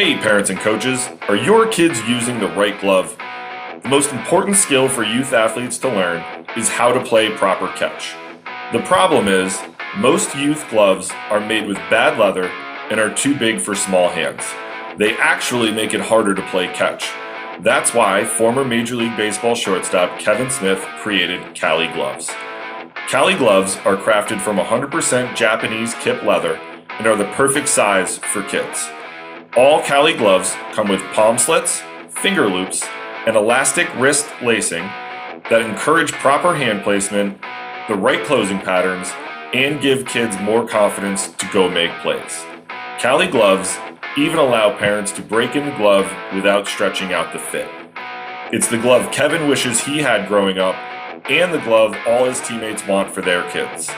Hey parents and coaches, are your kids using the right glove? The most important skill for youth athletes to learn is how to play proper catch. The problem is, most youth gloves are made with bad leather and are too big for small hands. They actually make it harder to play catch. That's why former Major League Baseball shortstop Kevin Smith created Cali gloves. Cali gloves are crafted from 100% Japanese kip leather and are the perfect size for kids. All Cali gloves come with palm slits, finger loops, and elastic wrist lacing that encourage proper hand placement, the right closing patterns, and give kids more confidence to go make plays. Cali gloves even allow parents to break in the glove without stretching out the fit. It's the glove Kevin wishes he had growing up, and the glove all his teammates want for their kids.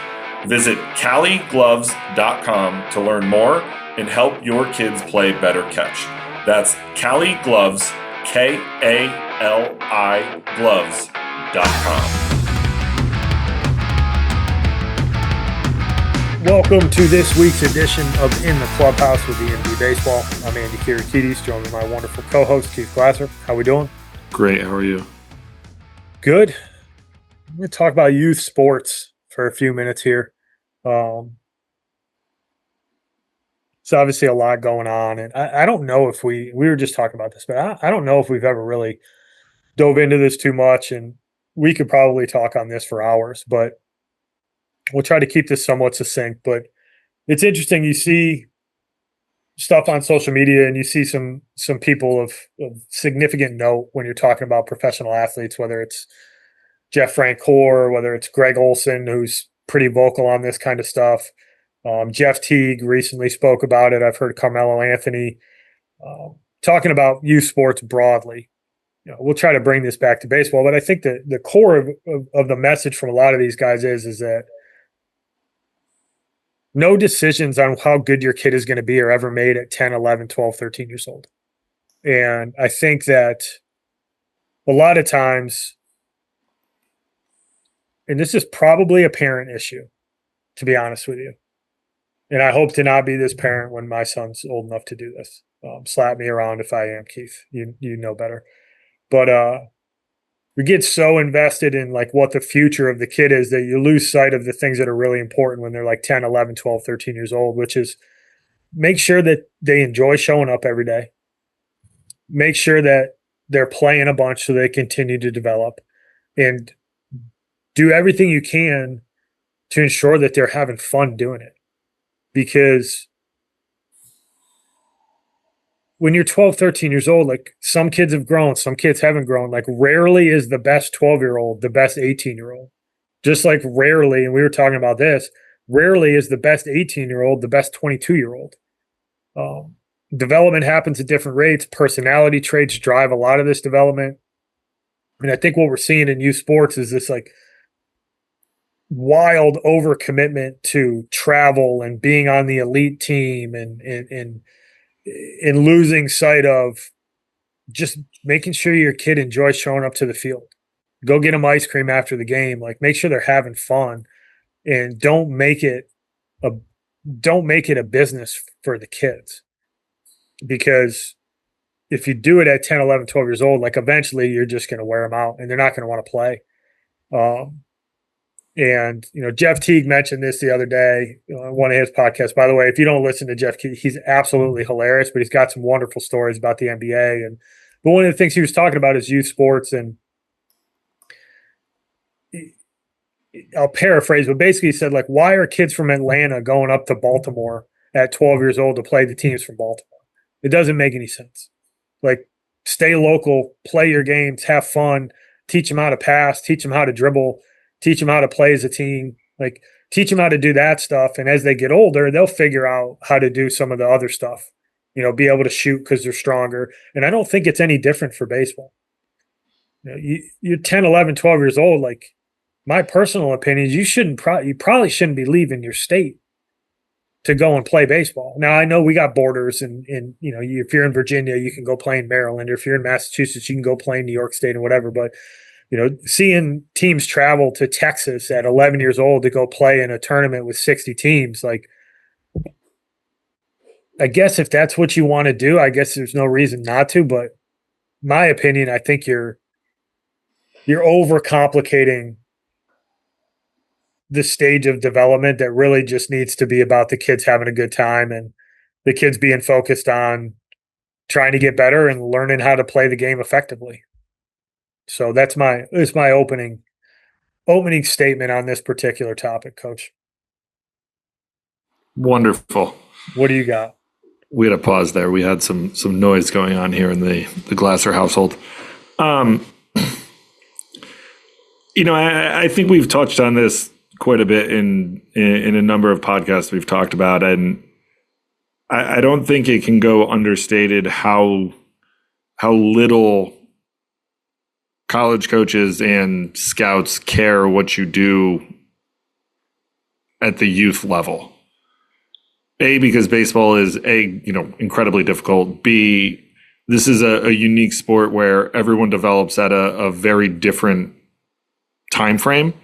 Visit caligloves.com to learn more and help your kids play better catch. That's Cali Gloves, K-A-L-I gloves.com. Welcome to this week's edition of In the Clubhouse with the MD Baseball. I'm Andy Kirikides, joined with my wonderful co-host, Keith Glasser. How we doing? Great, how are you? Good. I'm going to talk about youth sports for a few minutes here. It's obviously a lot going on, and I don't know if we were just talking about this, but I don't know if we've ever really dove into this too much, and we could probably talk on this for hours, but we'll try to keep this somewhat succinct. But it's interesting. You see stuff on social media, and you see some people of significant note when you're talking about professional athletes, whether it's Jeff Francoeur, whether it's Greg Olson, who's pretty vocal on this kind of stuff. Jeff Teague recently spoke about it. I've heard Carmelo Anthony talking about youth sports broadly. We'll try to bring this back to baseball, but I think that the core of the message from a lot of these guys is that no decisions on how good your kid is going to be are ever made at 10, 11, 12, 13 years old. And I think that a lot of times, and this is probably a parent issue, to be honest with you, and I hope to not be this parent when my son's old enough to do this. Slap me around if I am, Keith. You know better. But we get so invested in like what the future of the kid is that you lose sight of the things that are really important when they're like 10, 11, 12, 13 years old, which is make sure that they enjoy showing up every day. Make sure that they're playing a bunch so they continue to develop, and do everything you can to ensure that they're having fun doing it. Because when you're 12, 13 years old, like some kids have grown, some kids haven't grown. Like rarely is the best 12-year-old the best 18-year-old. Just like rarely, and we were talking about this, rarely is the best 18-year-old the best 22-year-old. Development happens at different rates. Personality traits drive a lot of this development. And I think what we're seeing in youth sports is this like wild overcommitment to travel and being on the elite team and losing sight of just making sure your kid enjoys showing up to the field. Go get them ice cream after the game. Like make sure they're having fun, and don't make it a business for the kids. Because if you do it at 10, 11, 12 years old, like eventually you're just going to wear them out and they're not going to want to play. And, Jeff Teague mentioned this the other day on one of his podcasts. By the way, if you don't listen to Jeff Teague, he's absolutely hilarious, but he's got some wonderful stories about the NBA. But one of the things he was talking about is youth sports. And I'll paraphrase, but basically he said, like, why are kids from Atlanta going up to Baltimore at 12 years old to play the teams from Baltimore? It doesn't make any sense. Like, stay local, play your games, have fun, teach them how to pass, teach them how to dribble, teach them how to play as a team, like teach them how to do that stuff. And as they get older, they'll figure out how to do some of the other stuff, be able to shoot because they're stronger. And I don't think it's any different for baseball. You're 10, 11, 12 years old. Like my personal opinion is you probably shouldn't be leaving your state to go and play baseball. Now I know we got borders and if you're in Virginia, you can go play in Maryland, or if you're in Massachusetts, you can go play in New York State and whatever. But seeing teams travel to Texas at 11 years old to go play in a tournament with 60 teams, like I guess if that's what you want to do, I guess there's no reason not to. But my opinion, I think you're overcomplicating the stage of development that really just needs to be about the kids having a good time and the kids being focused on trying to get better and learning how to play the game effectively. So that's my opening statement on this particular topic, Coach. Wonderful. What do you got? We had a pause there. We had some noise going on here in the Glasser household. I think we've touched on this quite a bit in a number of podcasts we've talked about, and I don't think it can go understated how little college coaches and scouts care what you do at the youth level. A, because baseball is incredibly difficult. B, this is a unique sport where everyone develops at a very different time frame.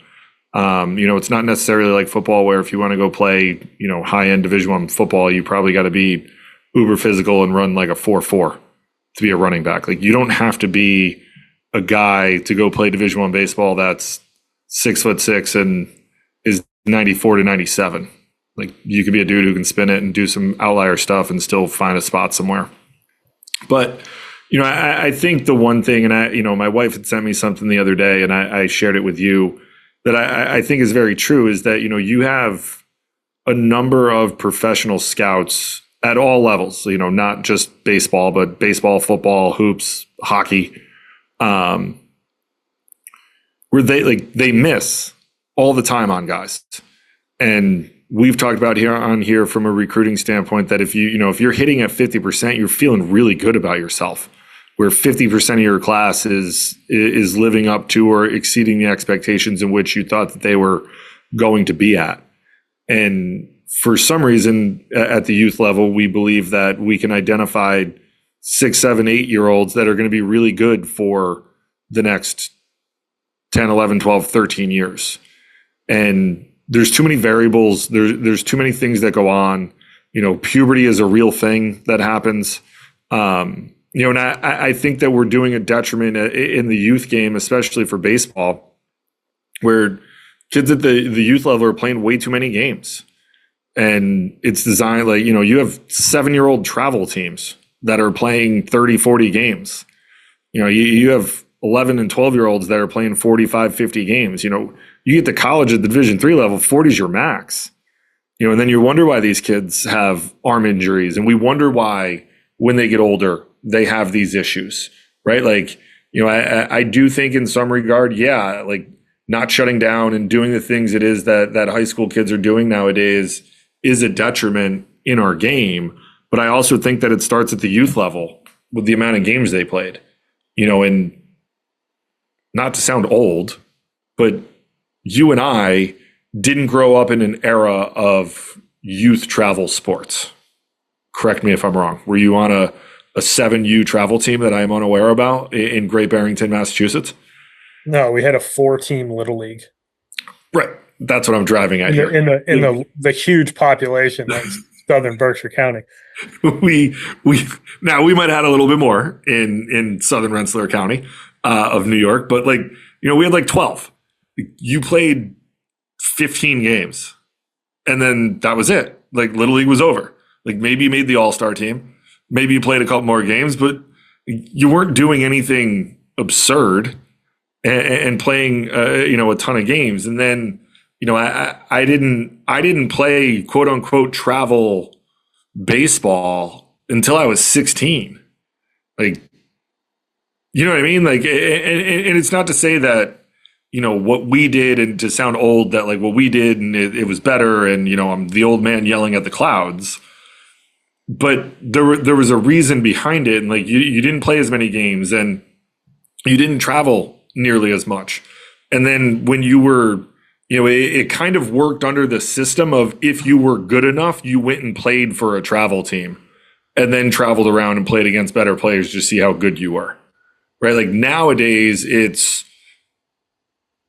It's not necessarily like football where if you want to go play, high-end Division I football, you probably got to be uber physical and run like a 4.4 to be a running back. Like, you don't have to be a guy to go play Division I baseball that's 6'6" and is 94 to 97. Like, you could be a dude who can spin it and do some outlier stuff and still find a spot somewhere. But, I think the one thing, and my wife had sent me something the other day, and I shared it with you, that I think is very true, is that, you have a number of professional scouts at all levels, not just baseball, but baseball, football, hoops, hockey, where they miss all the time on guys. And we've talked about here from a recruiting standpoint that if you're hitting at 50%, you're feeling really good about yourself, where 50% of your class is living up to or exceeding the expectations in which you thought that they were going to be at. And for some reason at the youth level, we believe that we can identify 6, 7, 8-year-olds that are going to be really good for the next 10, 11, 12, 13 years. And there's too many variables. There's too many things that go on. Puberty is a real thing that happens. And I think that we're doing a detriment in the youth game, especially for baseball, where kids at the youth level are playing way too many games. And it's designed like, you have 7-year-old travel teams that are playing 30, 40 games. You have 11 and 12-year-olds that are playing 45, 50 games. You get to college at the Division III level, 40 is your max. And then you wonder why these kids have arm injuries. And we wonder why when they get older, they have these issues, right? Like, I do think in some regard, like not shutting down and doing the things it is that high school kids are doing nowadays is a detriment in our game. But I also think that it starts at the youth level with the amount of games they played, and not to sound old, but you and I didn't grow up in an era of youth travel sports. Correct me if I'm wrong. Were you on a 7U travel team that I am unaware about in Great Barrington, Massachusetts? No, we had a 4-team little league. Right. That's what I'm driving at here. In the huge population that's Southern Berkshire County. We might have had a little bit more in Southern Rensselaer County of New York, but we had 12. You played 15 games, and then that was it. Like, Little League was over. Like, maybe you made the All-Star team, maybe you played a couple more games, but you weren't doing anything absurd and playing a ton of games. And then I didn't play quote unquote travel baseball until I was 16. Like, you know what I mean? Like, and it's not to say that what we did, and to sound old, that like what we did and it was better, and I'm the old man yelling at the clouds. But there was a reason behind it, and like you didn't play as many games, and you didn't travel nearly as much. And then when you were, it kind of worked under the system of, if you were good enough, you went and played for a travel team, and then traveled around and played against better players to see how good you were. Right? Like, nowadays, it's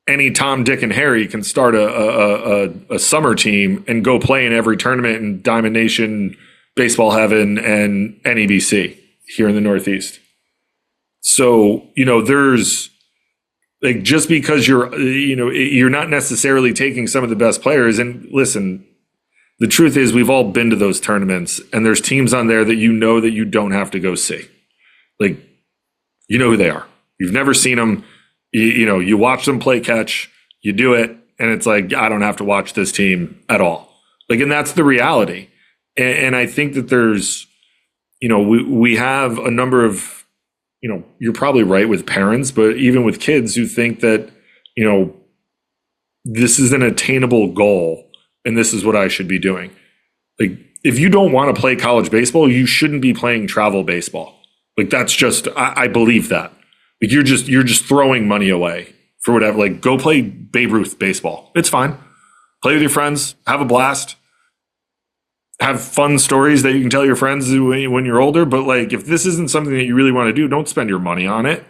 any Tom, Dick, and Harry can start a summer team and go play in every tournament in Diamond Nation, Baseball Heaven and NEBC here in the Northeast. So, there's like, just because you're not necessarily taking some of the best players. And listen, the truth is we've all been to those tournaments, and there's teams on there that that you don't have to go see. Like, you know who they are. You've never seen them. You watch them play catch, you do it, and it's like, I don't have to watch this team at all. Like, and that's the reality. And I think that there's, we have a number of, you're probably right with parents, but even with kids who think that, this is an attainable goal and this is what I should be doing. Like, if you don't want to play college baseball, you shouldn't be playing travel baseball. Like, that's just, I believe that. Like, you're just throwing money away for whatever. Like, go play Babe Ruth baseball. It's fine. Play with your friends, have a blast, have fun stories that you can tell your friends when you're older. But like, if this isn't something that you really want to do, don't spend your money on it.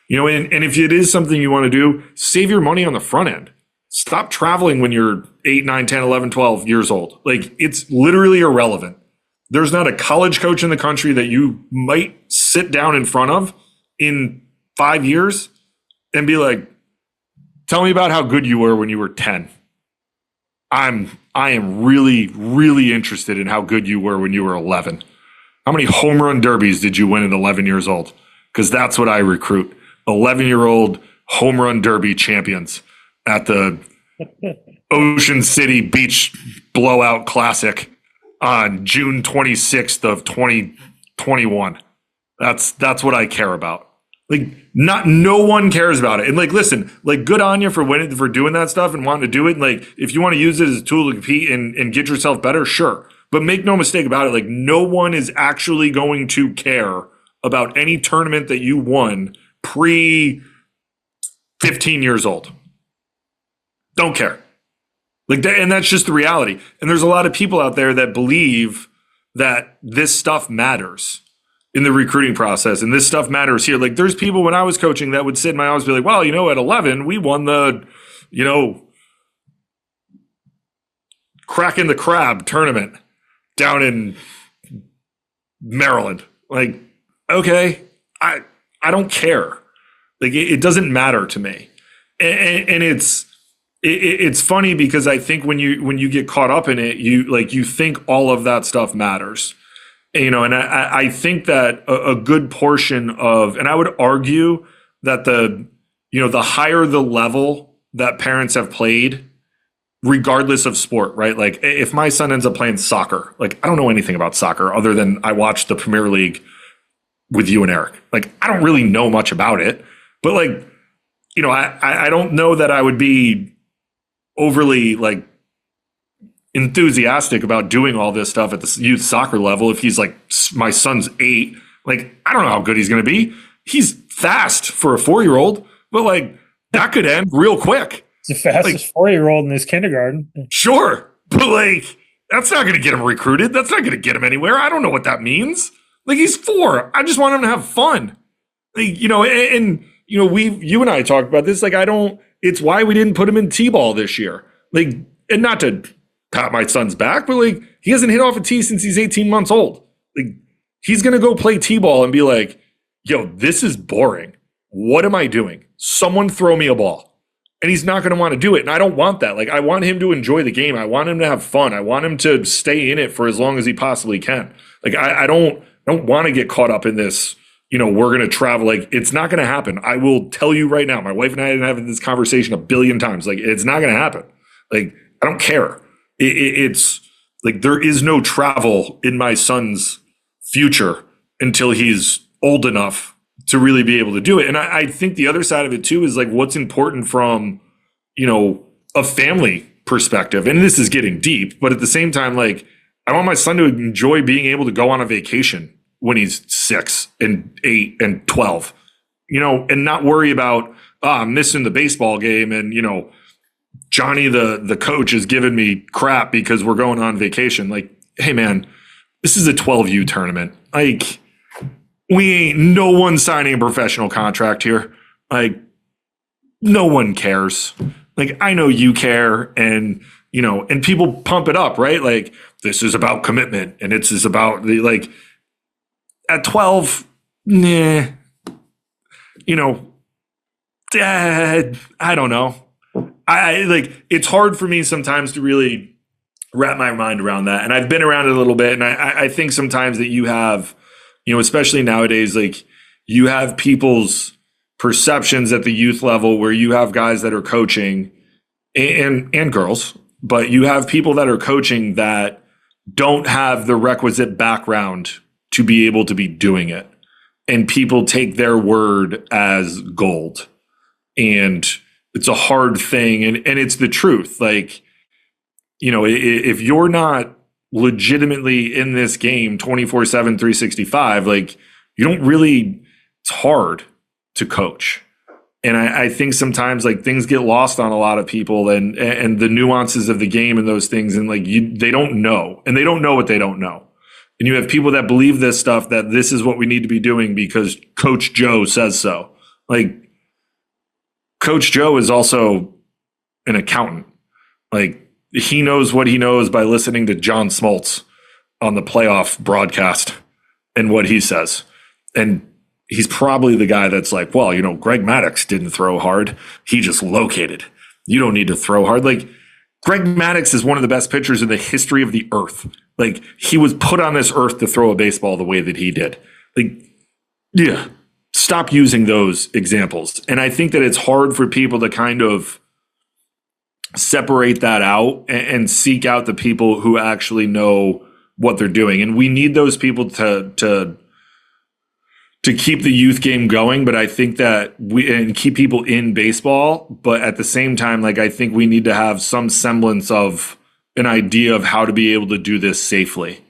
And if it is something you want to do, save your money on the front end. Stop traveling when you're 8, 9, 10, 11, 12 years old. Like, it's literally irrelevant. There's not a college coach in the country that you might sit down in front of in 5 years and be like, tell me about how good you were when you were 10. I am really, really interested in how good you were when you were 11. How many home run derbies did you win at 11 years old? Because that's what I recruit. 11-year-old home run derby champions at the Ocean City Beach Blowout Classic on June 26th of 2021. That's what I care about. Like, no one cares about it. And like, listen, like, good on you for doing that stuff and wanting to do it. And like, if you want to use it as a tool to compete and get yourself better, sure. But make no mistake about it. Like, no one is actually going to care about any tournament that you won pre 15 years old. Don't care. Like, and that's just the reality. And there's a lot of people out there that believe that this stuff matters in the recruiting process, and this stuff matters here. Like, there's people when I was coaching that would sit in my office and be like, well, at 11, we won the, Cracking the Crab tournament down in Maryland. Like, okay, I don't care. Like, it doesn't matter to me. And it's funny because I think when you get caught up in it, you think all of that stuff matters. And I think that a good portion of, and I would argue that the higher the level that parents have played, regardless of sport, right? Like, if my son ends up playing soccer, like, I don't know anything about soccer other than I watched the Premier League with you and Eric. Like, I don't really know much about it, but like, I don't know that I would be overly like enthusiastic about doing all this stuff at the youth soccer level. If he's like, my son's 8, like, I don't know how good he's going to be. He's fast for a 4-year-old, but like, that could end real quick. He's the fastest 4-year-old in his kindergarten. Sure. But like, that's not going to get him recruited. That's not going to get him anywhere. I don't know what that means. Like, he's 4. I just want him to have fun. Like, you and I talked about this. Like, it's why we didn't put him in T-ball this year. Like, and not to pat my son's back, but like, he hasn't hit off a tee since he's 18 months old. Like, he's going to go play T-ball and be like, yo, this is boring. What am I doing? Someone throw me a ball. And he's not going to want to do it. And I don't want that. Like, I want him to enjoy the game. I want him to have fun. I want him to stay in it for as long as he possibly can. Like, I don't want to get caught up in this, we're going to travel. Like, it's not going to happen. I will tell you right now, my wife and I have been having this conversation a billion times. Like, it's not going to happen. Like, I don't care. It's like, there is no travel in my son's future until he's old enough to really be able to do it. And I think the other side of it too is like, what's important from, a family perspective. And this is getting deep, but at the same time, like, I want my son to enjoy being able to go on a vacation when he's 6 and 8 and 12, and not worry about, I'm missing the baseball game. And, Johnny, the coach, is giving me crap because we're going on vacation. Like, hey man, this is a 12U tournament. Like, no one signing a professional contract here. Like, no one cares. Like, I know you care, and and people pump it up, right? Like, this is about commitment and it's is about the like at 12, nah, you know, I don't know. I like it's hard for me sometimes to really wrap my mind around that. And I've been around it a little bit. And I think sometimes that you have, especially nowadays, like you have people's perceptions at the youth level where you have guys that are coaching and girls, but you have people that are coaching that don't have the requisite background to be able to be doing it. And people take their word as gold. And it's a hard thing. And it's the truth. Like, if you're not legitimately in this game 24/7, 365, like you don't really, it's hard to coach. And I think sometimes like things get lost on a lot of people and the nuances of the game and those things. And like they don't know, and they don't know what they don't know. And you have people that believe this stuff, that this is what we need to be doing because Coach Joe says so. Like Coach Joe is also an accountant. Like he knows what he knows by listening to John Smoltz on the playoff broadcast and what he says. And he's probably the guy that's like, well, Greg Maddux didn't throw hard. He just located. You don't need to throw hard. Like Greg Maddux is one of the best pitchers in the history of the earth. Like he was put on this earth to throw a baseball the way that he did. Like, yeah, stop using those examples. And I think that it's hard for people to kind of separate that out and seek out the people who actually know what they're doing. And we need those people to keep the youth game going. But I think that and keep people in baseball. But at the same time, like I think we need to have some semblance of an idea of how to be able to do this safely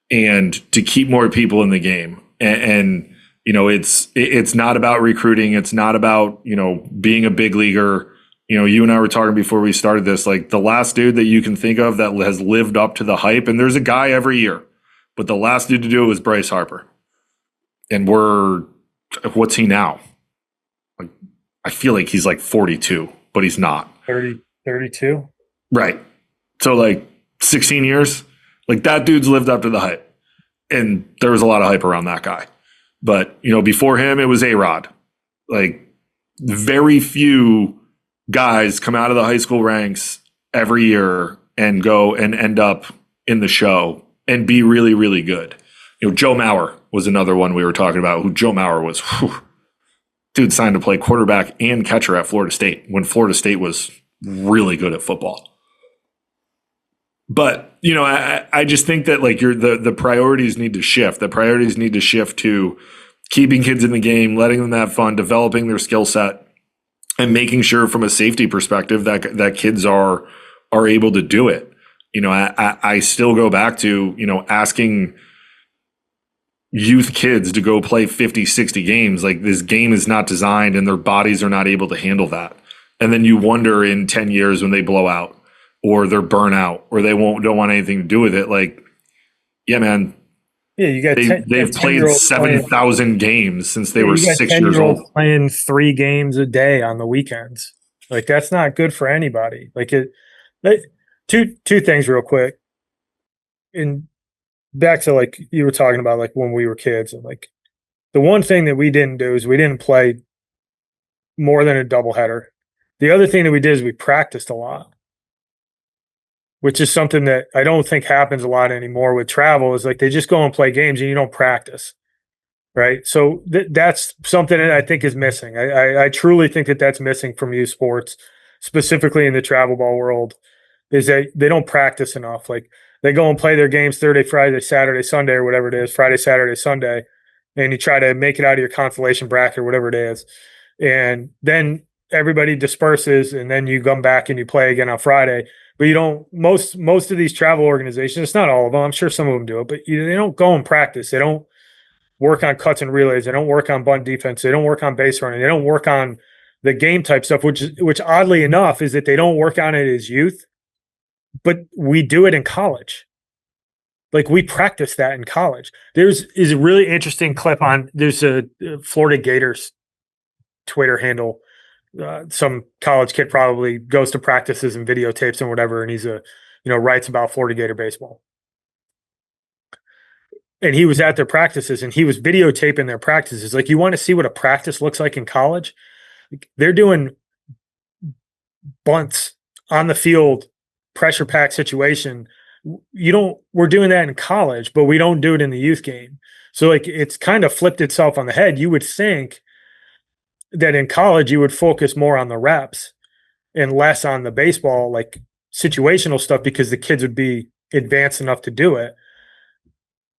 and to keep more people in the game. And it's not about recruiting. It's not about, being a big leaguer. You and I were talking before we started this, like the last dude that you can think of that has lived up to the hype, and there's a guy every year, but the last dude to do it was Bryce Harper. And what's he now? Like, I feel like he's like 42, but he's not. 32? Right. So like 16 years, like that dude's lived up to the hype. And there was a lot of hype around that guy. But, before him, it was A-Rod. Like very few guys come out of the high school ranks every year and go and end up in the show and be really, really good. Joe Mauer was another one we were talking about, who Joe Mauer was, dude signed to play quarterback and catcher at Florida State when Florida State was really good at football. But, I just think that like the priorities need to shift. The priorities need to shift to keeping kids in the game, letting them have fun, developing their skill set, and making sure from a safety perspective that kids are able to do it. I still go back to, asking youth kids to go play 50, 60 games. Like this game is not designed and their bodies are not able to handle that. And then you wonder in 10 years when they blow out or they're burnt out or they don't want anything to do with it. Like, yeah, man. Yeah, you got they've played 7,000 games since they were 6 years old. Playing 3 games a day on the weekends. Like that's not good for anybody. Two things real quick. And back to like you were talking about like when we were kids, and like the one thing that we didn't do is we didn't play more than a doubleheader. The other thing that we did is we practiced a lot, which is something that I don't think happens a lot anymore with travel. Is like they just go and play games and you don't practice, right? So that's something that I think is missing. I truly think that that's missing from youth sports, specifically in the travel ball world, is that they don't practice enough. Like they go and play their games Thursday, Friday, Saturday, Sunday, or whatever it is, Friday, Saturday, Sunday, and you try to make it out of your consolation bracket or whatever it is. And then everybody disperses and then you come back and you play again on Friday. But you don't, most of these travel organizations, it's not all of them, I'm sure some of them do it, but they don't go and practice. They don't work on cuts and relays. They don't work on bunt defense. They don't work on base running. They don't work on the game type stuff, which oddly enough is that they don't work on it as youth, but we do it in college. Like we practice that in college. There's a really interesting clip there's a Florida Gators Twitter handle. Some college kid probably goes to practices and videotapes and whatever, and he's writes about Florida Gator baseball. and he was at their practices and he was videotaping their practices. Like, you want to see what a practice looks like in college? They're doing bunts on the field, pressure pack situation. We're doing that in college, but we don't do it in the youth game. So like, it's kind of flipped itself on the head. You would think that in college you would focus more on the reps and less on the baseball, like situational stuff, because the kids would be advanced enough to do it.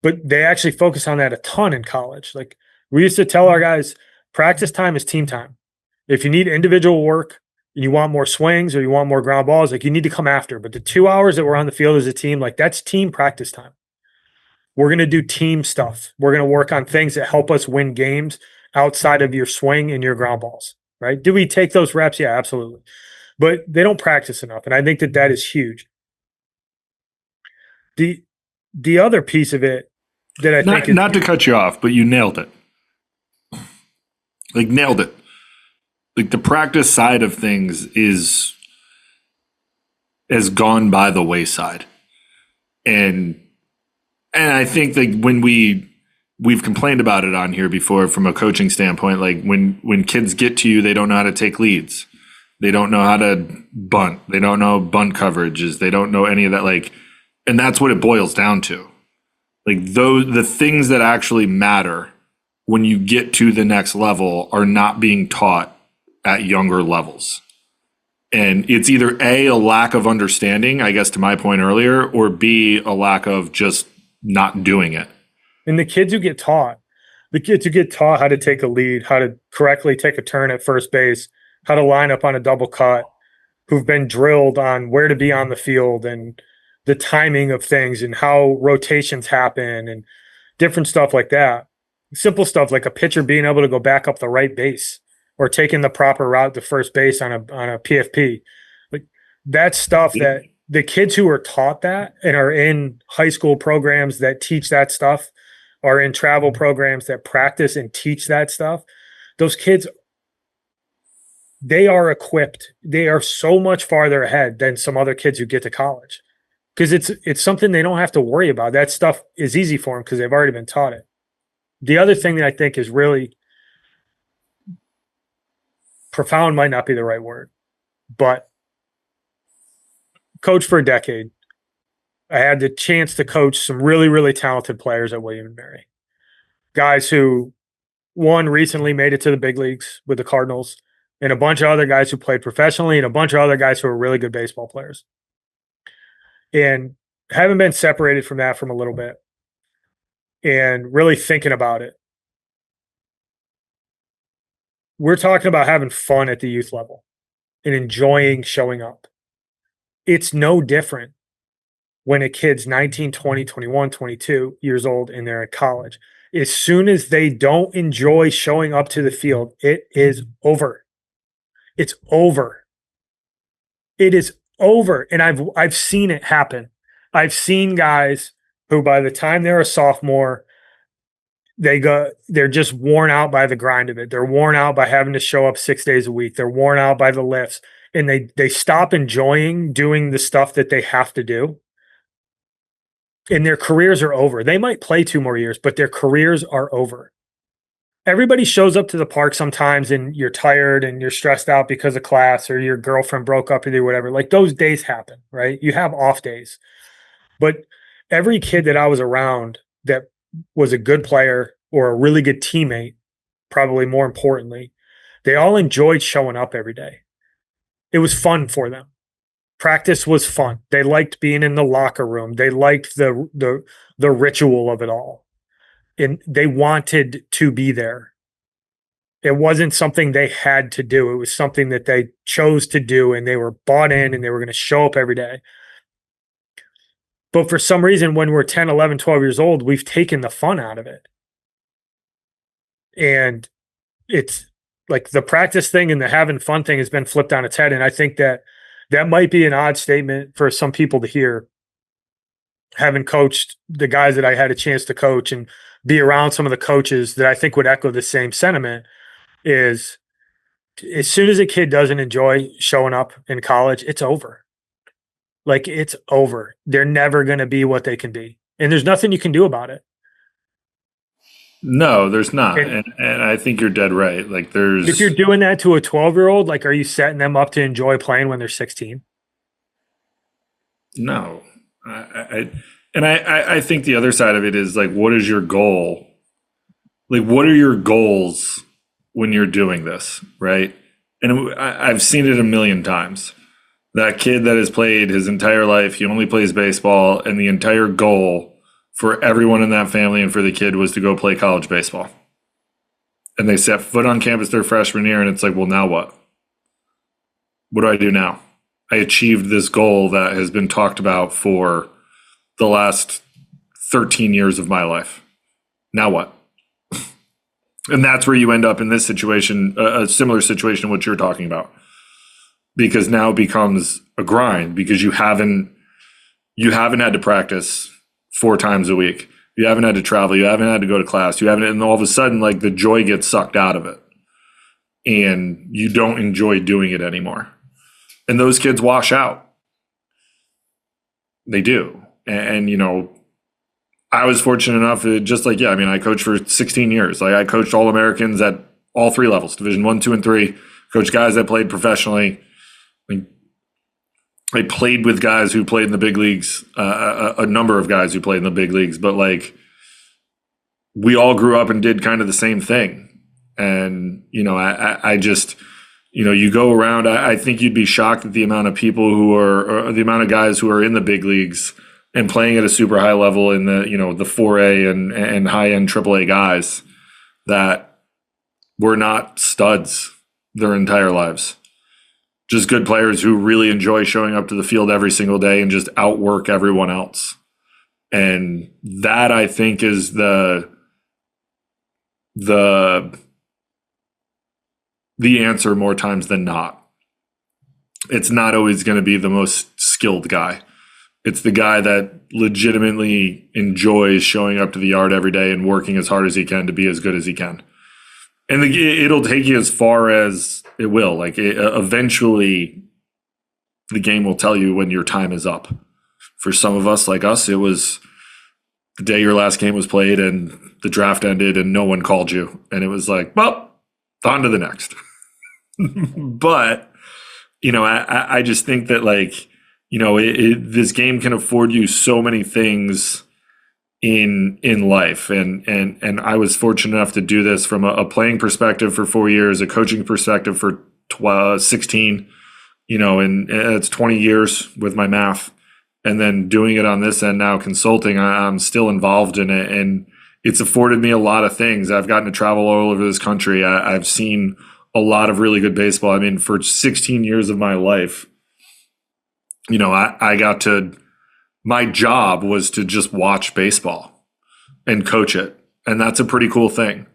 But they actually focus on that a ton in college. Like, we used to tell our guys, practice time is team time. If you need individual work and you want more swings or you want more ground balls, like, you need to come after. But the 2 hours that we're on the field as a team, like, that's team practice time. We're going to do team stuff. We're going to work on things that help us win games outside of your swing and your ground balls, right? Do we take those reps? Yeah, absolutely. But they don't practice enough. And I think that is huge. The other piece of it that I think is, not to cut you off, but you nailed it. Like, nailed it. Like, the practice side of things has gone by the wayside. And I think that when we've complained about it on here before from a coaching standpoint, like, when kids get to you, they don't know how to take leads. They don't know how to bunt. They don't know bunt coverages. They don't know any of that. Like, and that's what it boils down to. Like, the things that actually matter when you get to the next level are not being taught at younger levels. And it's either A, a lack of understanding, I guess, to my point earlier, or B, a lack of just not doing it. And the kids who get taught how to take a lead, how to correctly take a turn at first base, how to line up on a double cut, who've been drilled on where to be on the field and the timing of things and how rotations happen and different stuff like that. Simple stuff like a pitcher being able to go back up the right base or taking the proper route to first base on a PFP. Like, that's stuff that the kids who are taught that and are in high school programs that teach that stuff, are in travel programs that practice and teach that stuff, those kids, they are equipped. They are so much farther ahead than some other kids who get to college, because it's something they don't have to worry about. That stuff is easy for them because they've already been taught it. The other thing that I think is really profound, might not be the right word, but coached for a decade. I had the chance to coach some really, really talented players at William and Mary. Guys who, one, recently made it to the big leagues with the Cardinals, and a bunch of other guys who played professionally, and a bunch of other guys who are really good baseball players. And having been separated from that from a little bit and really thinking about it, we're talking about having fun at the youth level and enjoying showing up. It's no different when a kid's 19, 20, 21, 22 years old and they're at college. As soon as they don't enjoy showing up to the field, it is over. It's over. It is over. And I've seen it happen. I've seen guys who, by the time they're a sophomore, they're just worn out by the grind of it. They're worn out by having to show up 6 days a week. They're worn out by the lifts, and they stop enjoying doing the stuff that they have to do. And their careers are over. They might play 2 more years, but their careers are over. Everybody shows up to the park sometimes and you're tired and you're stressed out because of class or your girlfriend broke up with you or whatever. Like, those days happen, right? You have off days. But every kid that I was around that was a good player or a really good teammate, probably more importantly, they all enjoyed showing up every day. It was fun for them. Practice was fun. They liked being in the locker room. They liked the ritual of it all. And they wanted to be there. It wasn't something they had to do. It was something that they chose to do, and they were bought in and they were going to show up every day. But for some reason, when we're 10, 11, 12 years old, we've taken the fun out of it. And it's like the practice thing and the having fun thing has been flipped on its head. And I think that might be an odd statement for some people to hear, having coached the guys that I had a chance to coach and be around some of the coaches that I think would echo the same sentiment. Is as soon as a kid doesn't enjoy showing up in college, it's over. Like, it's over. They're never going to be what they can be. And there's nothing you can do about it. No, there's not. And And I think you're dead right. Like if you're there's doing that to a 12-year-old, like, are you setting them up to enjoy playing when they're 16? no. I think the other side of it is like, what is your goal? Like, what are your goals when you're doing this, right? And I've seen it a million times. That kid that has played his entire life, he only plays baseball, and the entire goal for everyone in that family and for the kid was to go play college baseball. And they set foot on campus their freshman year, and it's like, well, now what? What do I do now? I achieved this goal that has been talked about for the last 13 years of my life. Now what? And that's where you end up in this situation, a similar situation, what you're talking about, because now it becomes a grind because you haven't had to practice 4 times a week. You haven't had to travel. You haven't had to go to class. You haven't, and all of a sudden, like the joy gets sucked out of it, and you don't enjoy doing it anymore. And those kids wash out. They do, and you know, I was fortunate enough to just like, yeah, I mean, I coached for 16 years. Like I coached All-Americans at all 3 levels, Division 1, 2, and 3. Coached guys that played professionally. I played with guys who played in the big leagues, a number of guys who played in the big leagues, but like we all grew up and did kind of the same thing. And, you know, I just, you know, you go around, I think you'd be shocked at the amount of people who are, or the amount of guys who are in the big leagues and playing at a super high level in the, you know, the 4A and high end AAA guys that were not studs their entire lives. Just good players who really enjoy showing up to the field every single day and just outwork everyone else. And that, I think, is the answer more times than not. It's not always going to be the most skilled guy. It's the guy that legitimately enjoys showing up to the yard every day and working as hard as he can to be as good as he can. And it'll take you as far as it will. Like eventually, the game will tell you when your time is up. For some of us, like us, it was the day your last game was played and the draft ended and no one called you. And it was like, well, on to the next. But, you know, I just think that, like, you know, this game can afford you so many things in life, and I was fortunate enough to do this from a playing perspective for 4 years, a coaching perspective for 16, you know, and it's 20 years with my math, and then doing it on this end now, consulting. I'm still involved in it, and it's afforded me a lot of things. I've gotten to travel all over this country. I've seen a lot of really good baseball. I mean, for 16 years of my life, you know, I got to. My job was to just watch baseball and coach it. And that's a pretty cool thing.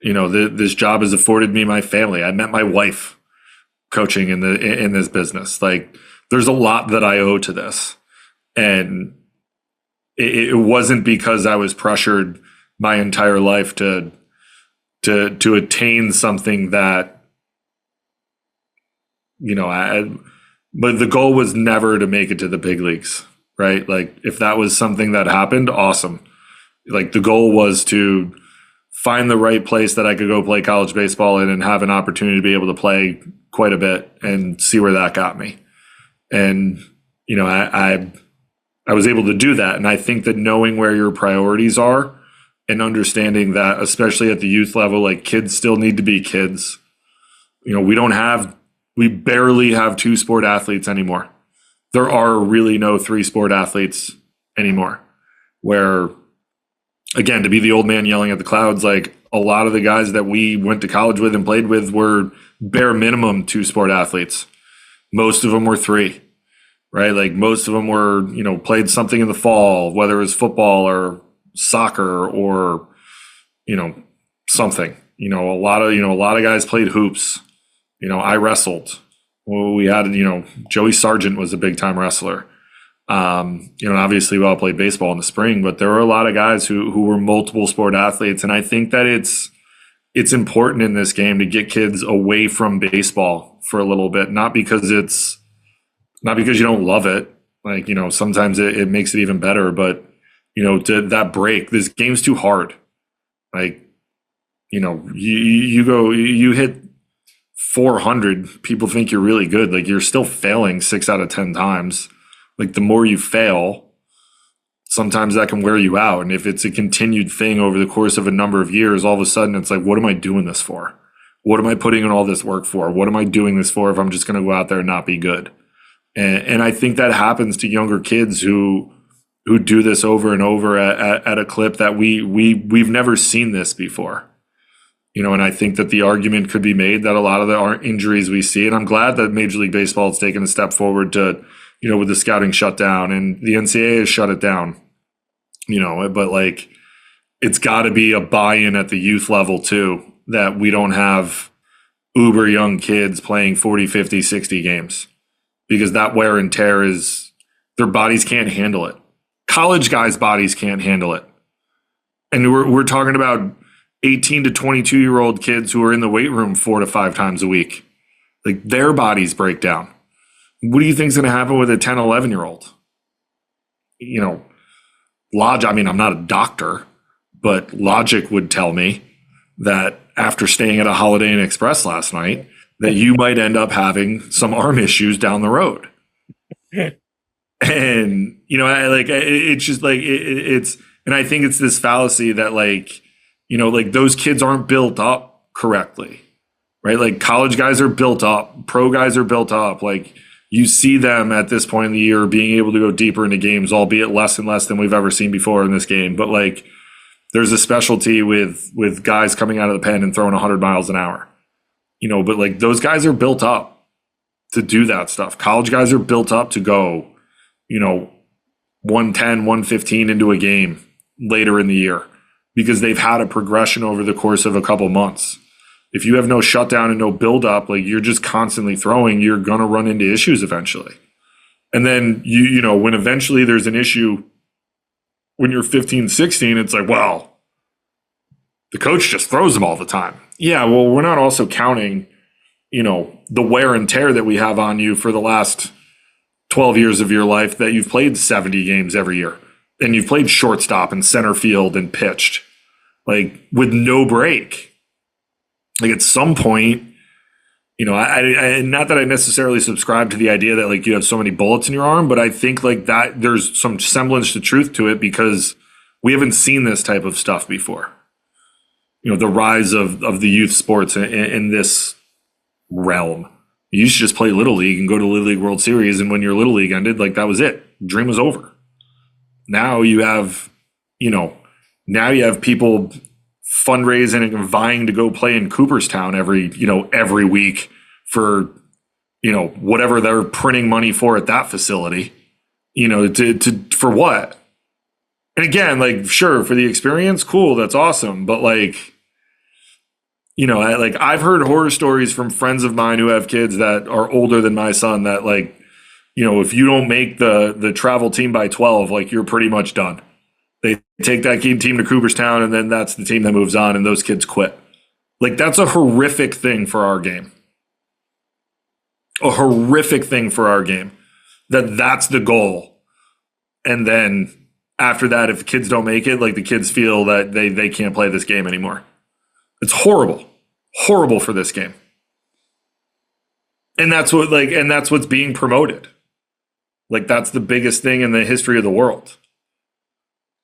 You know, this job has afforded me my family. I met my wife coaching in this business. Like, there's a lot that I owe to this. And it wasn't because I was pressured my entire life to attain something that, you know, but the goal was never to make it to the big leagues. Right? Like if that was something that happened, awesome. Like the goal was to find the right place that I could go play college baseball in and have an opportunity to be able to play quite a bit and see where that got me. And, you know, I was able to do that. And I think that knowing where your priorities are and understanding that, especially at the youth level, like kids still need to be kids. You know, we barely have 2 sport athletes anymore. There are really no 3 sport athletes anymore, where, again, to be the old man yelling at the clouds, like a lot of the guys that we went to college with and played with were bare minimum 2 sport athletes. Most of them were 3, right? Like most of them were, you know, played something in the fall, whether it was football or soccer or, you know, something. You know, a lot of guys played hoops. You know, I wrestled. Well, we had, you know, Joey Sargent was a big time wrestler. You know, obviously we all played baseball in the spring, but there were a lot of guys who were multiple sport athletes. And I think that it's important in this game to get kids away from baseball for a little bit, not because you don't love it. Like, you know, sometimes it makes it even better, but, you know, to that break, this game's too hard. Like you hit 400, people think you're really good. Like, you're still failing 6 out of 10 times. Like, the more you fail, sometimes that can wear you out. And if it's a continued thing over the course of a number of years, all of a sudden it's like, what am I doing this for? What am I putting in all this work for? What am I doing this for if I'm just going to go out there and not be good? And I think that happens to younger kids who do this over and over at a clip that we've never seen this before. And I think that the argument could be made that a lot of the injuries we see, and I'm glad that Major League Baseball has taken a step forward to, with the scouting shutdown, and the NCAA has shut it down, but like, it's got to be a buy-in at the youth level too, that we don't have uber young kids playing 40, 50, 60 games, because that wear and tear their bodies can't handle it. College guys' bodies can't handle it. And we're talking about 18 to 22-year-old kids who are in the weight room 4 to 5 times a week. Like, their bodies break down. What do you think is going to happen with a 10, 11-year-old? I'm not a doctor, but logic would tell me that after staying at a Holiday Inn Express last night, that you might end up having some arm issues down the road. And, it's just like, and I think it's this fallacy that those kids aren't built up correctly, right? Like, college guys are built up, pro guys are built up. Like, you see them at this point in the year being able to go deeper into games, albeit less and less than we've ever seen before in this game. But like, there's a specialty with guys coming out of the pen and throwing 100 miles an hour, but like, those guys are built up to do that stuff. College guys are built up to go, 110, 115 into a game later in the year, because they've had a progression over the course of a couple months. If you have no shutdown and no buildup, like, you're just constantly throwing, you're going to run into issues eventually. And then, when eventually there's an issue when you're 15, 16, it's like, well, the coach just throws them all the time. Yeah, well, we're not also counting, the wear and tear that we have on you for the last 12 years of your life, that you've played 70 games every year, and you've played shortstop and center field and pitched, like, with no break. Like, at some point, I not that I necessarily subscribe to the idea that like you have so many bullets in your arm, but I think like that there's some semblance to truth to it, because we haven't seen this type of stuff before. The rise of the youth sports in this realm. You used to just play Little League and go to Little League World Series, and when your Little League ended, like, that was it. Dream was over. Now you have, people fundraising and vying to go play in Cooperstown every week for, whatever they're printing money for at that facility, for what? And again, like, sure, for the experience, cool, that's awesome. But like, I've heard horror stories from friends of mine who have kids that are older than my son that like, if you don't make the travel team by 12, like, you're pretty much done. They take that team to Cooperstown, and then that's the team that moves on, and those kids quit. Like, that's a horrific thing for our game. A horrific thing for our game. That's the goal. And then after that, if the kids don't make it, like, the kids feel that they can't play this game anymore. It's horrible. Horrible for this game. And that's what's being promoted. Like, that's the biggest thing in the history of the world.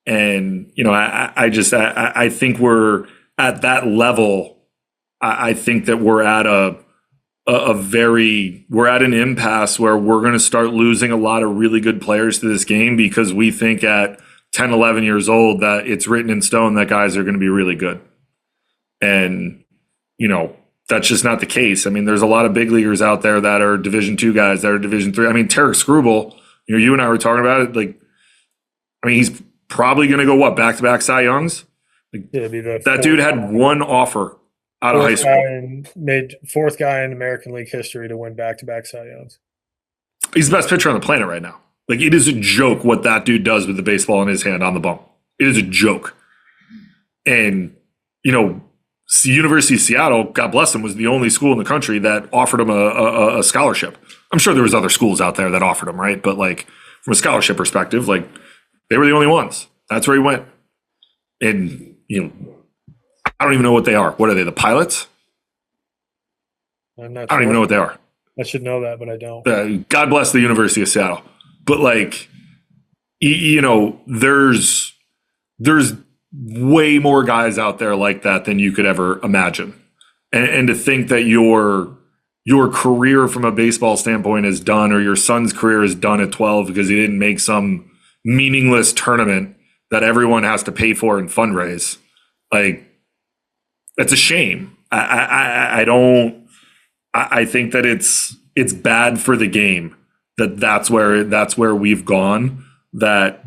And, I think we're at that level. I think that we're at we're at an impasse where we're going to start losing a lot of really good players to this game, because we think at 10, 11 years old that it's written in stone that guys are going to be really good. And, that's just not the case. I mean, there's a lot of big leaguers out there that are Division II guys, that are Division III. I mean, Tarek Struble, you and I were talking about it. Like, he's probably going to go back-to-back Cy Youngs. Like, that dude had one offer out of high school. Made fourth guy in American League history to win back-to-back Cy Youngs. He's the best pitcher on the planet right now. Like, it is a joke what that dude does with the baseball in his hand on the bump. It is a joke. And, University of Seattle, God bless them, was the only school in the country that offered him a scholarship. I'm sure there was other schools out there that offered him, right? But like, from a scholarship perspective, like, they were the only ones. That's where he went. And, I don't even know what they are. What are they? The pilots? I'm not I don't even know what they are. I should know that, but I don't. God bless the University of Seattle. But like, there's way more guys out there like that than you could ever imagine. And to think that your career from a baseball standpoint is done, or your son's career is done at 12 because he didn't make some meaningless tournament that everyone has to pay for and fundraise, like, that's a shame. I think that it's bad for the game that's where we've gone, that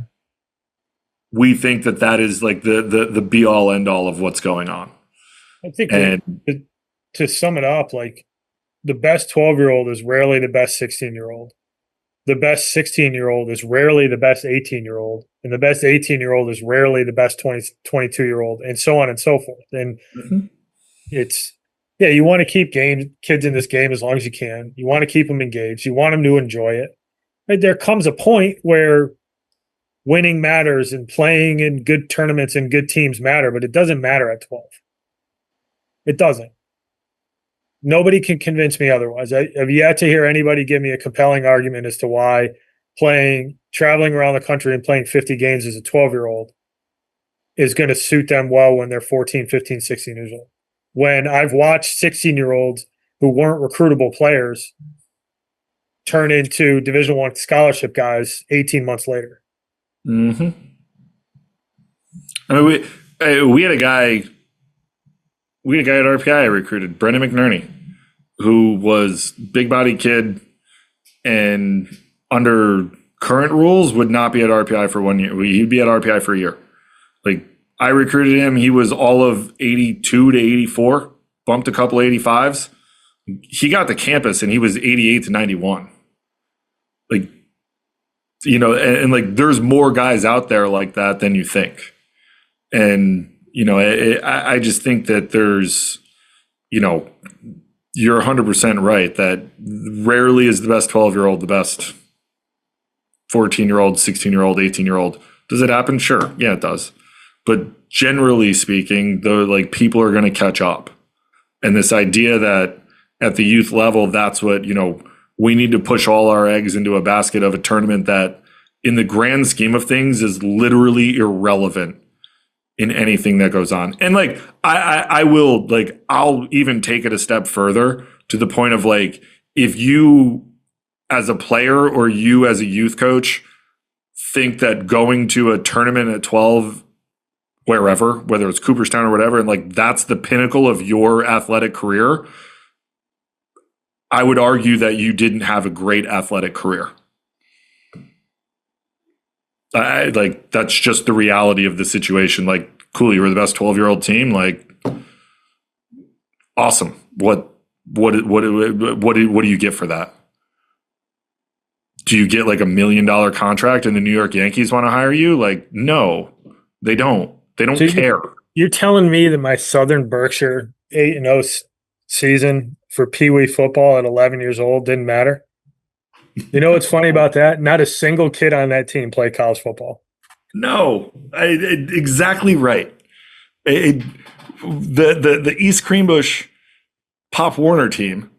we think that is like the be all end all of what's going on. I think to sum it up, like, the best 12-year-old is rarely the best 16-year-old. The best 16-year-old is rarely the best 18-year-old. And the best 18-year-old is rarely the best 22-year-old, and so on and so forth. And you want to keep kids in this game as long as you can. You want to keep them engaged. You want them to enjoy it. And there comes a point where winning matters and playing in good tournaments and good teams matter, but it doesn't matter at 12. It doesn't. Nobody can convince me otherwise. I have yet to hear anybody give me a compelling argument as to why traveling around the country and playing 50 games as a 12-year-old is going to suit them well when they're 14, 15, 16 years old. When I've watched 16-year-olds who weren't recruitable players turn into Division I scholarship guys 18 months later. Mm-hmm. I mean, we had a guy at RPI I recruited, Brendan McNerney, who was big-bodied kid and under current rules would not be at RPI for 1 year. He'd be at RPI for a year. Like, I recruited him. He was all of 82 to 84, bumped a couple 85s. He got to campus and he was 88 to 91. Like, and like, there's more guys out there like that than you think. And, I just think that there's, you're 100% right that rarely is the best 12-year-old the best 14-year-old, 16-year-old, 18-year-old. Does it happen? Sure. Yeah, it does. But generally speaking, people are going to catch up. And this idea that at the youth level, that's what, we need to push all our eggs into a basket of a tournament that in the grand scheme of things is literally irrelevant in anything that goes on. And like, I'll even take it a step further to the point of like, if you as a player or you as a youth coach think that going to a tournament at 12, wherever, whether it's Cooperstown or whatever, and like, that's the pinnacle of your athletic career, I would argue that you didn't have a great athletic career. That's just the reality of the situation. Like, cool, you were the best 12-year-old team. Like, awesome. What do you get for that? Do you get like $1 million contract and the New York Yankees want to hire you? Like, no, they don't. They don't care. You're telling me that my Southern Berkshire 8-0 season for Pee Wee football at 11 years old didn't matter? You know what's funny about that? Not a single kid on that team played college football. No, exactly right. The East Greenbush Pop Warner team,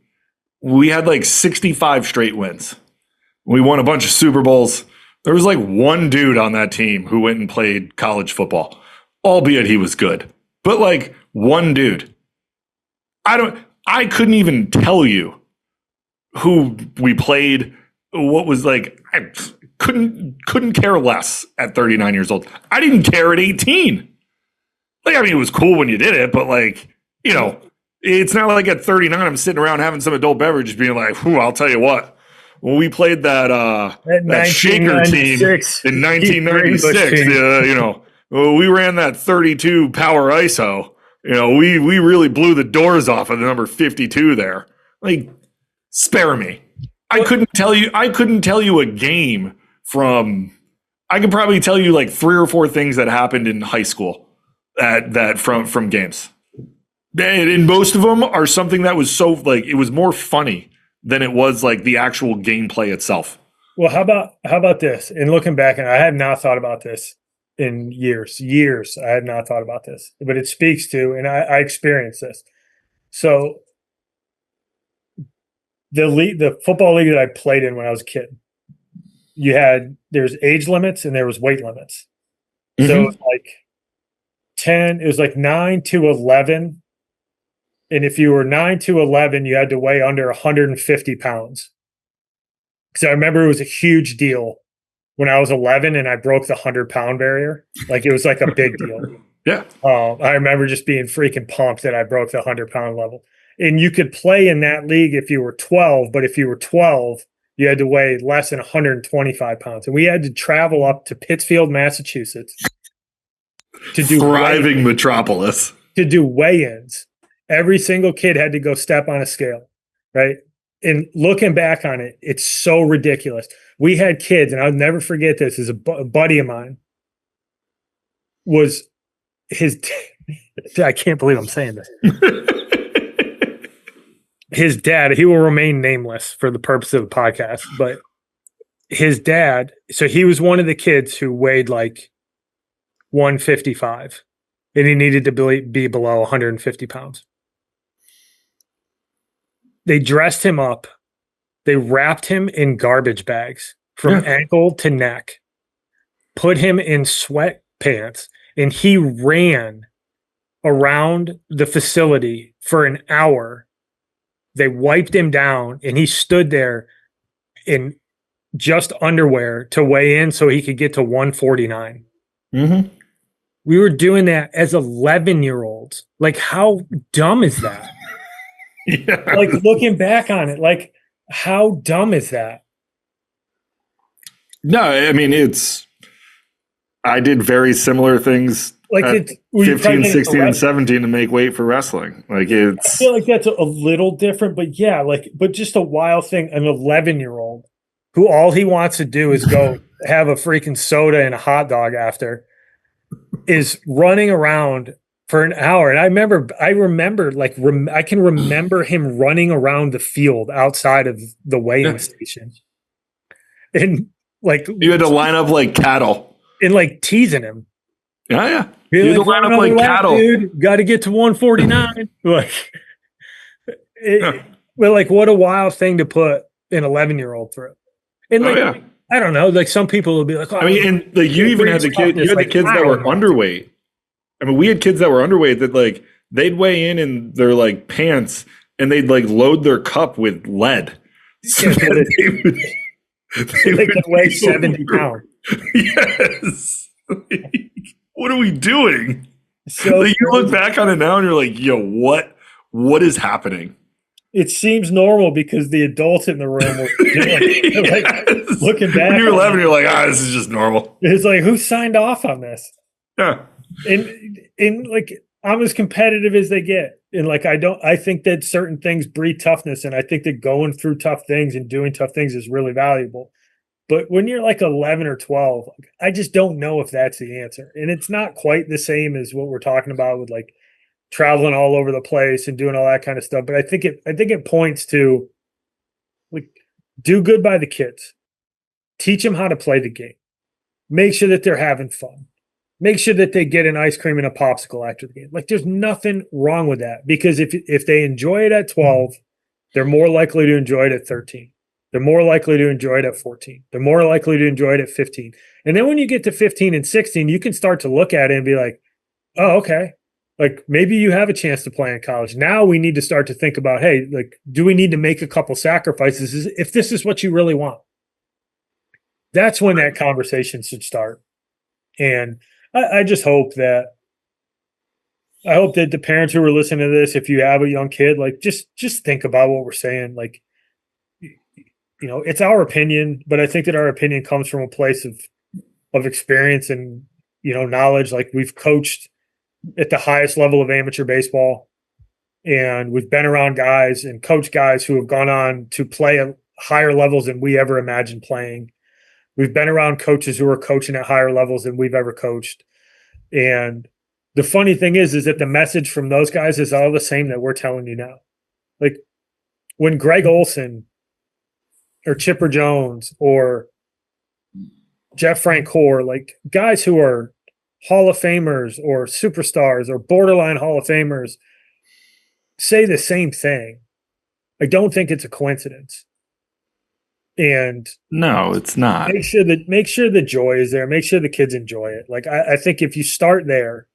we had like 65 straight wins. We won a bunch of Super Bowls. There was like one dude on that team who went and played college football, albeit he was good. But like, one dude. I couldn't even tell you who we played, what was like, I couldn't care less at 39 years old. I didn't care at 18. Like, I mean, it was cool when you did it, but like, it's not like at 39 I'm sitting around having some adult beverage being like, I'll tell you what. When we played that Shaker team in 1996, we ran that 32 power ISO. We really blew the doors off of the number 52 there. Like, spare me. I couldn't tell you a game from. I could probably tell you like 3 or 4 things that happened in high school that from games. And most of them are something that was so like, it was more funny than it was like the actual gameplay itself. Well, how about this? And looking back, and I had not thought about this. in years. I had not thought about this, but it speaks to, and I experienced this. So the football league that I played in when I was a kid, there's age limits and there was weight limits. So it was like 10, it was like 9 to 11. And if you were 9 to 11, you had to weigh under 150 pounds. Because I remember it was a huge deal when I was 11 and I broke the 100-pound barrier. Like, it was like a big deal. Yeah. I remember just being freaking pumped that I broke the 100-pound level. And you could play in that league if you were 12, but if you were 12, you had to weigh less than 125 pounds. And we had to travel up to Pittsfield, Massachusetts to do thriving metropolis to do weigh-ins. Every single kid had to go step on a scale, right? And looking back on it, it's so ridiculous. We had kids, and I'll never forget this, is a buddy of mine was his I can't believe I'm saying this. His dad, he will remain nameless for the purpose of the podcast, but his dad, so he was one of the kids who weighed like 155, and he needed to be below 150 pounds. They dressed him up. They wrapped him in garbage bags from ankle to neck, put him in sweatpants, and he ran around the facility for an hour. They wiped him down, and he stood there in just underwear to weigh in so he could get to 149. We were doing that as 11-year-olds. Like, how dumb is that? Yeah. Like, looking back on it, like, how dumb is that? No, I mean, I did very similar things like 15, 16, and 17 to make weight for wrestling. Like, I feel like that's a little different, but yeah, like, but just a wild thing. An 11-year-old who all he wants to do is go have a freaking soda and a hot dog after is running around for an hour. And I remember like, I can remember him running around the field outside of the weighing station. And like, you had to line up like cattle and like teasing him. Yeah. You had to line up like cattle. Dude, got to get to 149. But like, what a wild thing to put an 11-year-old through. And like, I don't know, like, some people will be like, oh, I mean, and like, you even had the kids that were underweight. I mean, we had kids that were underweight that like they'd weigh in their like pants and they'd like load their cup with lead. So they could weigh 70 pounds. Yes. What are we doing? So like, you look back on it now and you're like, yo, what is happening? It seems normal because the adults in the room were like, looking back. When you're 11, you're like, this is just normal. It's like, who signed off on this? Yeah. And like, I'm as competitive as they get. And like, I think that certain things breed toughness. And I think that going through tough things and doing tough things is really valuable. But when you're like 11 or 12, I just don't know if that's the answer. And it's not quite the same as what we're talking about with like traveling all over the place and doing all that kind of stuff. But I think it points to, like, do good by the kids. Teach them how to play the game. Make sure that they're having fun. Make sure that they get an ice cream and a popsicle after the game. Like, there's nothing wrong with that, because if they enjoy it at 12, they're more likely to enjoy it at 13. They're more likely to enjoy it at 14. They're more likely to enjoy it at 15. And then when you get to 15 and 16, you can start to look at it and be like, oh, okay. Like, maybe you have a chance to play in college. Now we need to start to think about, hey, like, do we need to make a couple sacrifices if this is what you really want? That's when that conversation should start. And I just hope that the parents who are listening to this, if you have a young kid, like, just think about what we're saying. Like, you know, it's our opinion, but I think that our opinion comes from a place of experience and, you know, knowledge. Like, we've coached at the highest level of amateur baseball, and we've been around guys and coached guys who have gone on to play at higher levels than we ever imagined playing. We've been around coaches who are coaching at higher levels than we've ever coached. And the funny thing is that the message from those guys is all the same that we're telling you now. Like, when Greg Olson or Chipper Jones or Jeff Francoeur, like, guys who are Hall of Famers or superstars or borderline Hall of Famers say the same thing. I don't think it's a coincidence. And no, it's not. Make sure the joy is there. Make sure the kids enjoy it. Like I think if you start there,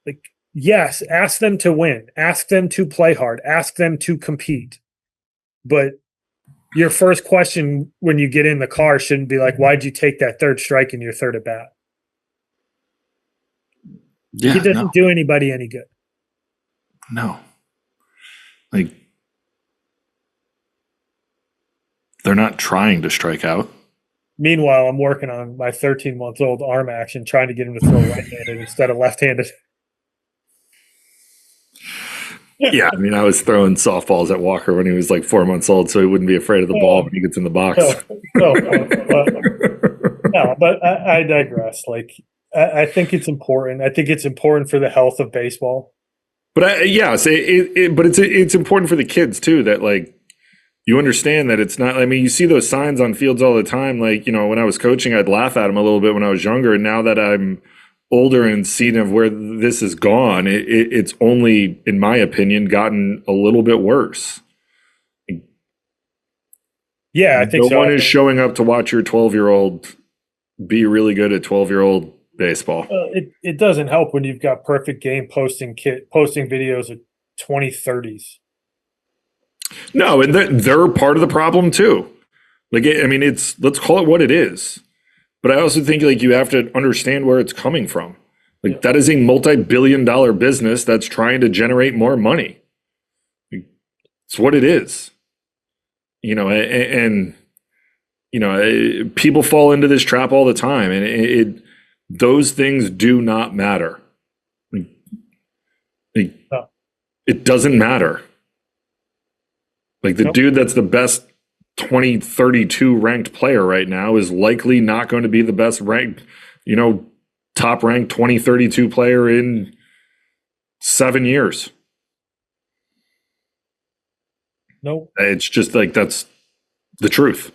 like yes, ask them to win, ask them to play hard, ask them to compete. But your first question when you get in the car shouldn't be like, why'd you take that third strike in your third at bat? Yeah, it doesn't do anybody any good. No. Like, they're not trying to strike out. Meanwhile, I'm working on my 13-month-old arm action, trying to get him to throw right-handed instead of left-handed. Yeah, I mean, I was throwing softballs at Walker when he was like 4 months old, so he wouldn't be afraid of the ball when he gets in the box. But I digress. Like, I think it's important. I think it's important for the health of baseball. But yes, but it's important for the kids too, that like you understand that it's not. I mean, you see those signs on fields all the time. Like, you know, when I was coaching, I'd laugh at them a little bit when I was younger, and now that I'm older and seeing of where this has gone, it's only, in my opinion, gotten a little bit worse. Yeah, I think no one is showing up to watch your 12-year-old be really good at 12-year-old baseball. It doesn't help when you've got Perfect Game posting videos of 2030s. No, and they're part of the problem too. Like, I mean, let's call it what it is. But I also think like you have to understand where it's coming from. Like, that is a multi-billion-dollar business that's trying to generate more money. It's what it is. You know, and you know, people fall into this trap all the time, and those things do not matter. It doesn't matter. Like, the dude that's the best 2032 ranked player right now is likely not going to be the best ranked, you know, top ranked 2032 player in 7 years. Nope. It's just like, that's the truth.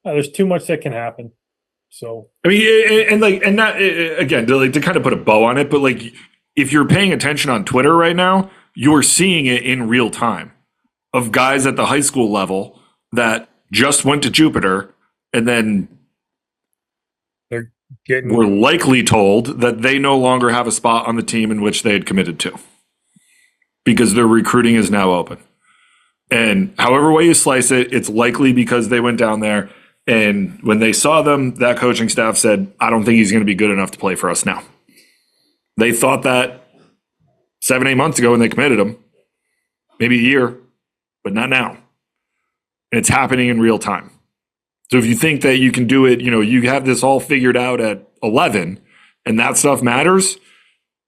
There's too much that can happen. So, I mean, and that, again, to kind of put a bow on it, but like, if you're paying attention on Twitter right now, you're seeing it in real time of guys at the high school level that just went to Jupiter and then were likely told that they no longer have a spot on the team in which they had committed to because their recruiting is now open. And however way you slice it, it's likely because they went down there, and when they saw them, that coaching staff said, I don't think he's going to be good enough to play for us now. They thought that 7-8 months ago when they committed him, maybe a year, but not now. And it's happening in real time. So if you think that you can do it, you know, you have this all figured out at 11 and that stuff matters,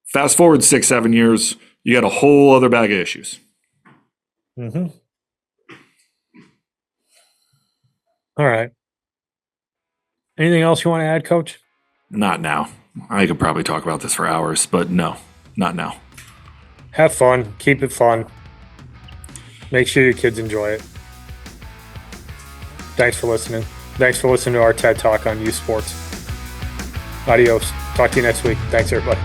fast forward 6-7 years, you got a whole other bag of issues. Mm-hmm. All right. Anything else you want to add, Coach? Not now. I could probably talk about this for hours, but no, not now. Have fun. Keep it fun. Make sure your kids enjoy it. Thanks for listening. Thanks for listening to our TED Talk on youth sports. Adios. Talk to you next week. Thanks, everybody.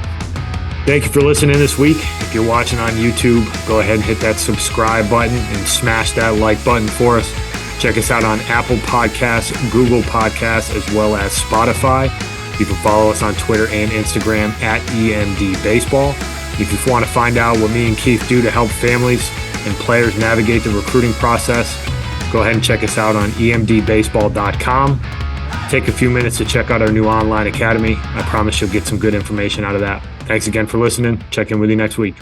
Thank you for listening this week. If you're watching on YouTube, go ahead and hit that subscribe button and smash that like button for us. Check us out on Apple Podcasts, Google Podcasts, as well as Spotify. You can follow us on Twitter and Instagram at EMD Baseball. If you want to find out what me and Keith do to help families and players navigate the recruiting process, go ahead and check us out on emdbaseball.com. Take a few minutes to check out our new online academy. I promise you'll get some good information out of that. Thanks again for listening. Check in with you next week.